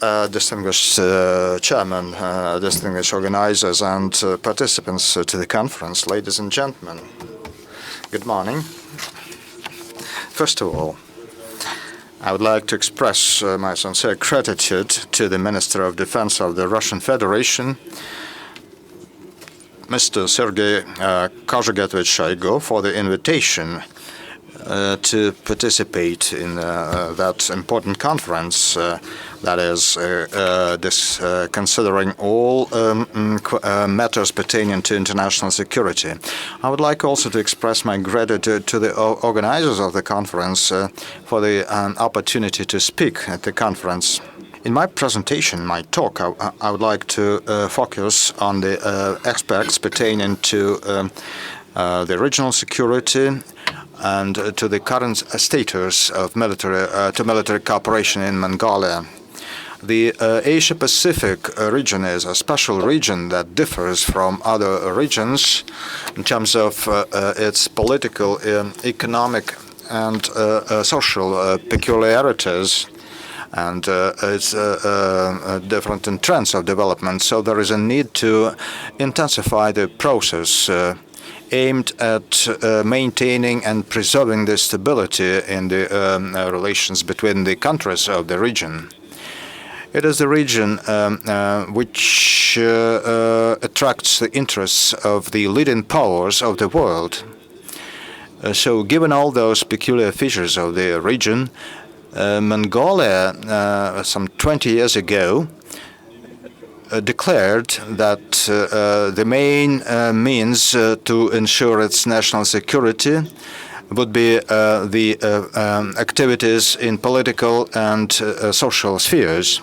Distinguished chairman, distinguished organizers and participants to the conference, ladies and gentlemen, good morning. First of all, I would like to express my sincere gratitude to the Minister of Defense of the Russian Federation, Mr. Sergei Kozhegevich Shoigu, for the invitation to participate in that important conference, that is, considering all matters pertaining to international security. I would like also to express my gratitude to the organizers of the conference for the opportunity to speak at the conference. In my presentation, my talk, I would like to focus on the aspects pertaining to the regional security and to the current status of military cooperation in Mongolia. The Asia-Pacific region is a special region that differs from other regions in terms of its political, economic, and social peculiarities, and it's different in trends of development. So there is a need to intensify the process aimed at maintaining and preserving the stability in the relations between the countries of the region. It is the region which attracts the interests of the leading powers of the world. So given all those peculiar features of the region, Mongolia, some 20 years ago, declared that the main means to ensure its national security would be the activities in political and social spheres.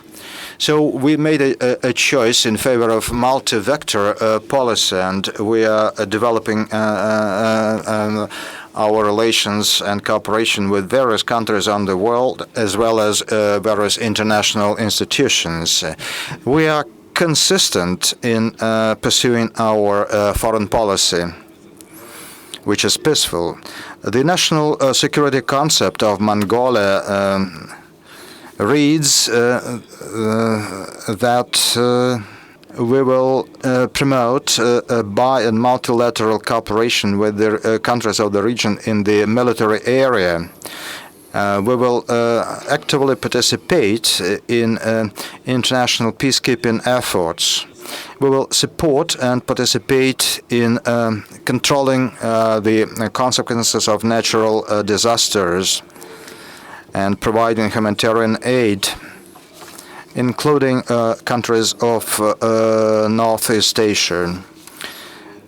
So we made a choice in favor of multi-vector policy, and we are developing our relations and cooperation with various countries on the world, as well as various international institutions. We are consistent in pursuing our foreign policy, which is peaceful. The national security concept of Mongolia reads that we will promote bi- and multilateral cooperation with the countries of the region in the military area. We will actively participate in international peacekeeping efforts. We will support and participate in controlling the consequences of natural disasters and providing humanitarian aid, including countries of Northeast Asia.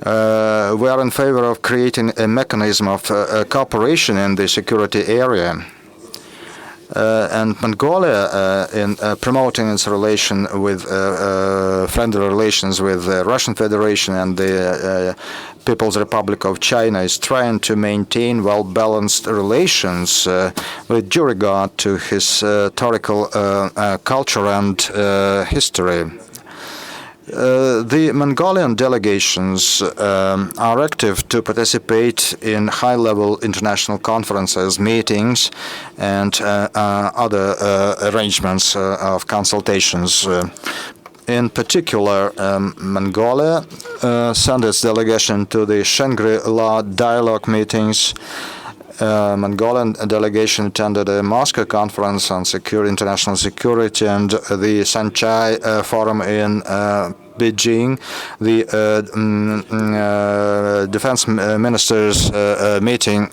We are in favor of creating a mechanism of cooperation in the security area. And Mongolia, in promoting its relation with friendly relations with the Russian Federation and the People's Republic of China, is trying to maintain well-balanced relations with due regard to historical culture and history. The Mongolian delegations are active to participate in high-level international conferences, meetings, and other arrangements of consultations. In particular, Mongolia sent its delegation to the Shangri-La dialogue meetings. Mongolian delegation attended a Moscow conference on international security and the Sanchai Forum in Beijing, the defense ministers meeting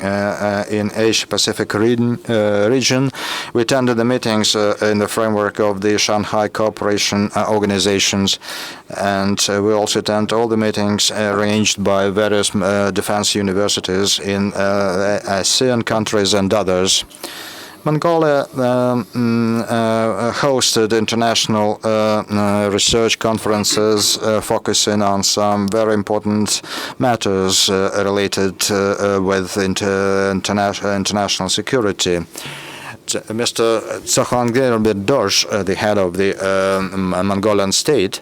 in Asia-Pacific region. We attended the meetings in the framework of the Shanghai Cooperation organizations, and we also attend all the meetings arranged by various defense universities in ASEAN countries and others. Mongolia hosted international research conferences focusing on some very important matters related with international security. Mr. Tserendash, the head of the Mongolian state,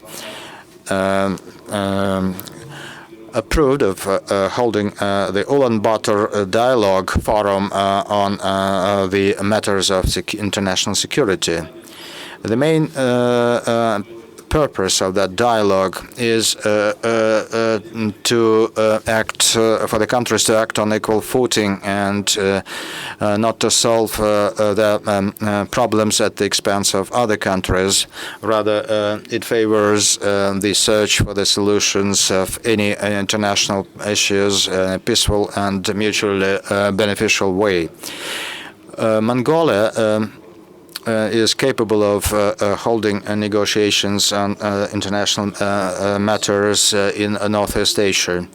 approved of holding the Ulaanbaatar Dialogue Forum on the matters of international security. The main purpose of that dialogue is to act for the countries to act on equal footing and not to solve their problems at the expense of other countries. Rather, it favors the search for the solutions of any international issues in a peaceful and mutually beneficial way. Mongolia is capable of holding negotiations on international matters in Northeast Asia.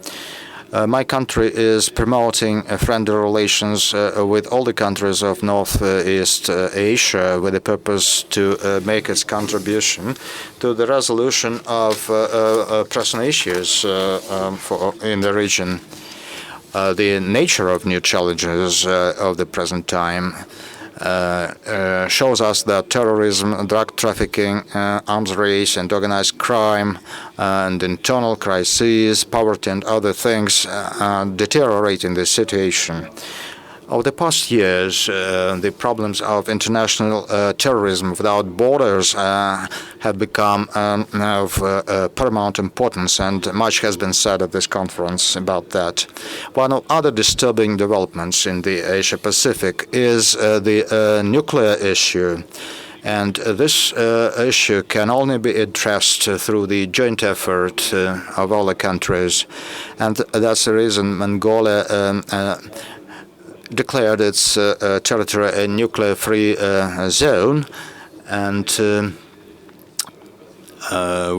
My country is promoting friendly relations with all the countries of Northeast Asia with the purpose to make its contribution to the resolution of pressing issues in the region. The nature of new challenges of the present time shows us that terrorism, drug trafficking, arms race, and organized crime, and internal crises, poverty, and other things are deteriorating the situation. Over the past years, the problems of international terrorism without borders have become of paramount importance, and much has been said at this conference about that. One of other disturbing developments in the Asia-Pacific is the nuclear issue. And this issue can only be addressed through the joint effort of all the countries. And that's the reason Mongolia declared its territory a nuclear-free zone, and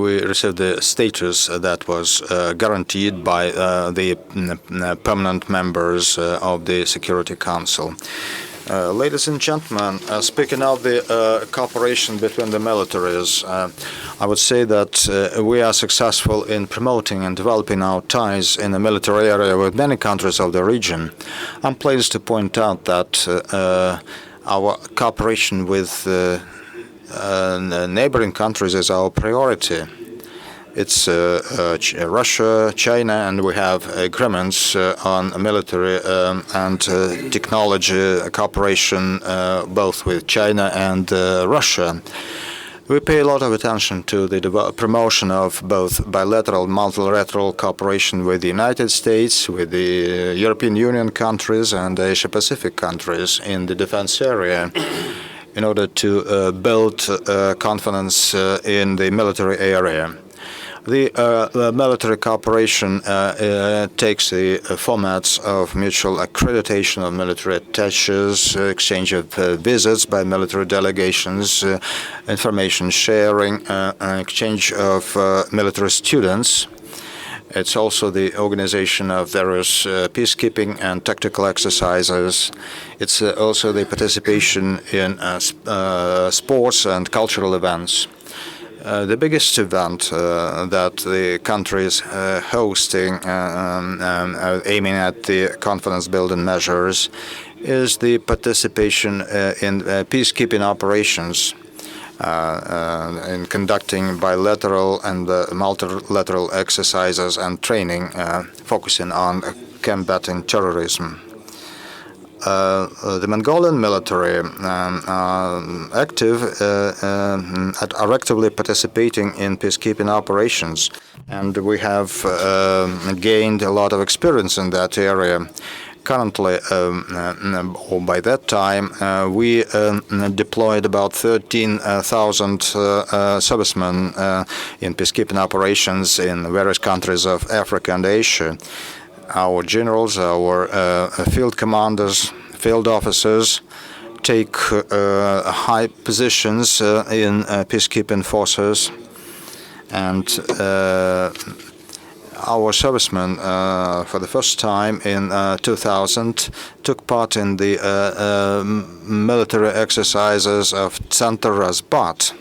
we received the status that was guaranteed by the permanent members of the Security Council. Ladies and gentlemen, speaking of the cooperation between the militaries, I would say that we are successful in promoting and developing our ties in the military area with many countries of the region. I'm pleased to point out that our cooperation with neighboring countries is our priority. It's Russia, China, and we have agreements on military and technology cooperation both with China and Russia. We pay a lot of attention to the promotion of both bilateral and multilateral cooperation with the United States, with the European Union countries, and Asia-Pacific countries in the defense area, in order to build confidence in the military area. The military cooperation takes the formats of mutual accreditation of military attaches, exchange of visits by military delegations, information sharing, exchange of military students. It's also the organization of various peacekeeping and tactical exercises. It's also the participation in sports and cultural events. The biggest event that the country is hosting, aiming at the confidence-building measures, is the participation in peacekeeping operations, in conducting bilateral and multilateral exercises and training, focusing on combating terrorism. The Mongolian military are actively participating in peacekeeping operations, and we have gained a lot of experience in that area. Currently, by that time, we deployed about 13,000 servicemen in peacekeeping operations in various countries of Africa and Asia. Our generals, our field commanders, field officers take high positions in peacekeeping forces, and our servicemen, for the first time in 2000, took part in the military exercises of Tserendash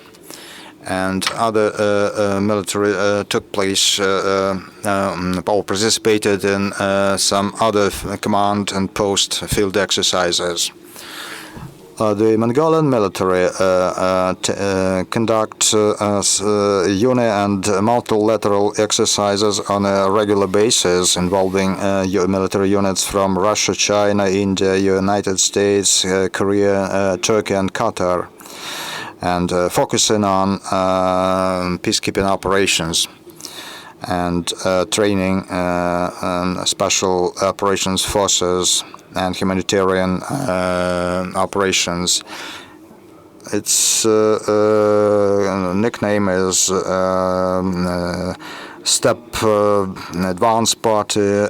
and other military took place or participated in some other command and post field exercises. The Mongolian military conduct uni and multilateral exercises on a regular basis involving military units from Russia, China, India, United States, Korea, Turkey, and Qatar. and focusing on peacekeeping operations and training special operations forces and humanitarian operations. Its nickname is Step Advance Party,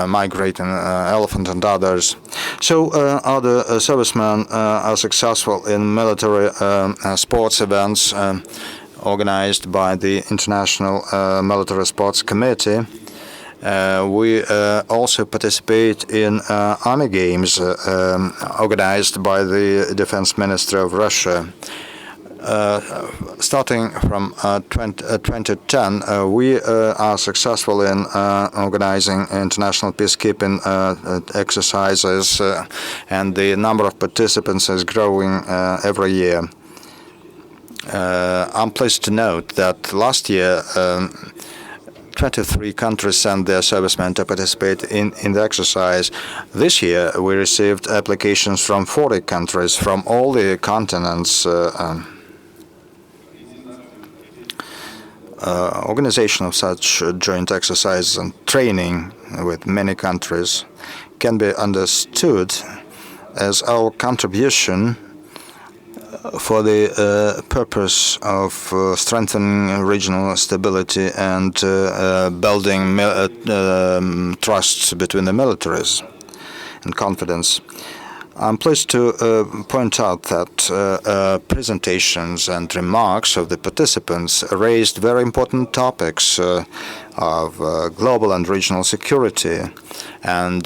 Migrating Elephant, and others. So other servicemen are successful in military sports events organized by the International Military Sports Committee. We also participate in army games organized by the Defense Ministry of Russia. Starting from 2010, we are successful in organizing international peacekeeping exercises, and the number of participants is growing every year. I'm pleased to note that last year 23 countries sent their servicemen to participate in the exercise. This year we received applications from 40 countries from all the continents. Organization of such joint exercises and training with many countries can be understood as our contribution for the purpose of strengthening regional stability and building trust between the militaries and confidence. I'm pleased to point out that presentations and remarks of the participants raised very important topics of global and regional security, and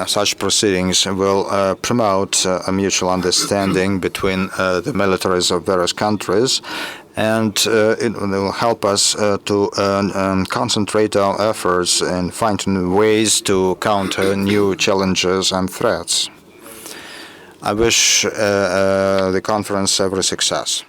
such proceedings will promote a mutual understanding between the militaries of various countries, and it will help us to concentrate our efforts in finding ways to counter new challenges and threats. I wish the conference every success.